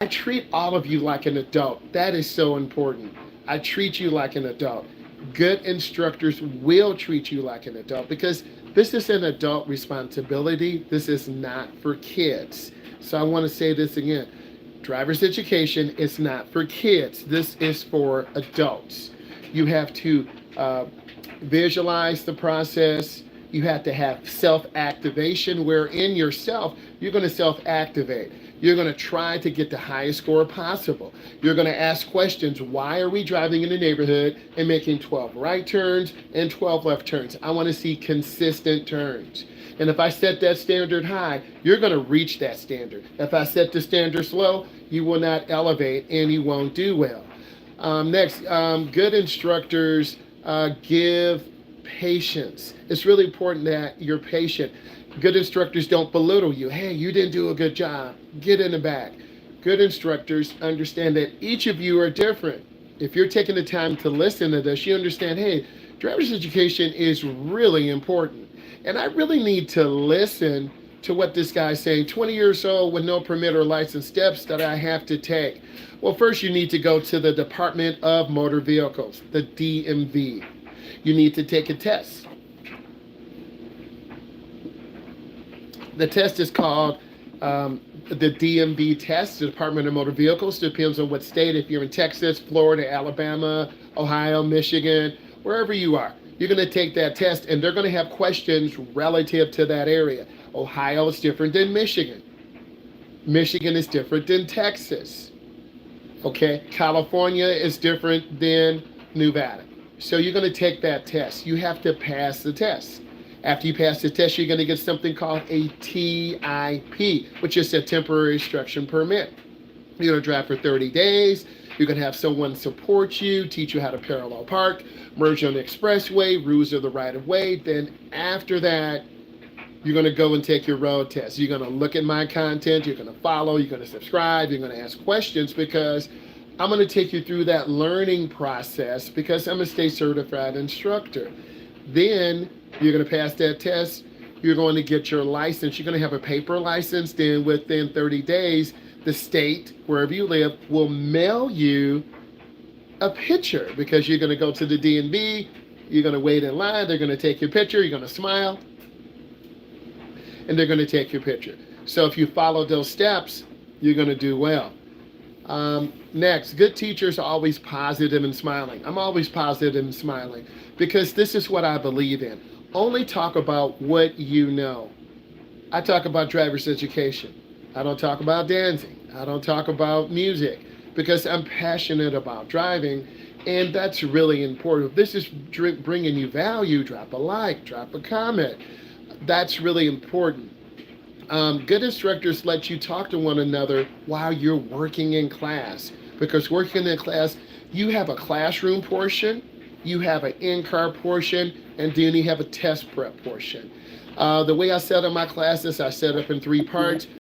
I treat all of you like an adult. That is so important. I treat you like an adult. Good instructors will treat you like an adult because this is an adult responsibility. This is not for kids. So I want to say this again. Driver's education is not for kids. This is for adults. You have to visualize the process. You have to have self activation, where in yourself, you're going to self activate. You're going to try to get the highest score possible. You're going to ask questions. Why are we driving in the neighborhood and making 12 right turns and 12 left turns? I want to see consistent turns. And if I set that standard high, you're going to reach that standard. If I set the standard low, you will not elevate and you won't do well. Next, good instructors give patience. It's really important that you're patient. Good instructors don't belittle you. Hey, you didn't do a good job. Get in the back. Good instructors understand that each of you are different. If you're taking the time to listen to this, you understand, hey, driver's education is really important. And I really need to listen to what this guy's saying. 20 years old with no permit or license, steps that I have to take. Well, first you need to go to the Department of Motor Vehicles, the DMV. You need to take a test. The test is called the DMV test, the Department of Motor Vehicles. Depends on what state. If you're in Texas, Florida, Alabama, Ohio, Michigan, wherever you are, you're going to take that test, and they're going to have questions relative to that area. Ohio is different than Michigan. Michigan is different than Texas. Okay, California is different than Nevada. So you're going to take that test. You have to pass the test. After you pass the test, you're going to get something called a TIP, which is a temporary instruction permit. You're going to drive for 30 days. You're going to have someone support you, teach you how to parallel park, merge on the expressway, rules of the right of way. Then after that, you're going to go and take your road test. You're going to look at my content. You're going to follow. You're going to subscribe. You're going to ask questions because I'm going to take you through that learning process because I'm a state certified instructor. Then you're going to pass that test. You're going to get your license. You're going to have a paper license. Then within 30 days, the state, wherever you live, will mail you a picture because you're going to go to the DMV. You're going to wait in line. They're going to take your picture. You're going to smile. And they're going to take your picture. So if you follow those steps, you're going to do well. Next, good teachers are always positive and smiling. I'm always positive and smiling because this is what I believe in. Only talk about what you know. I talk about driver's education. I don't talk about dancing. I don't talk about music because I'm passionate about driving, and that's really important. If this is bringing you value, drop a like, drop a comment. That's really important. Good instructors let you talk to one another while you're working in class because working in class, you have a classroom portion, you have an in-car portion, and then you have a test prep portion. The way I set up my classes, I set up in 3 parts.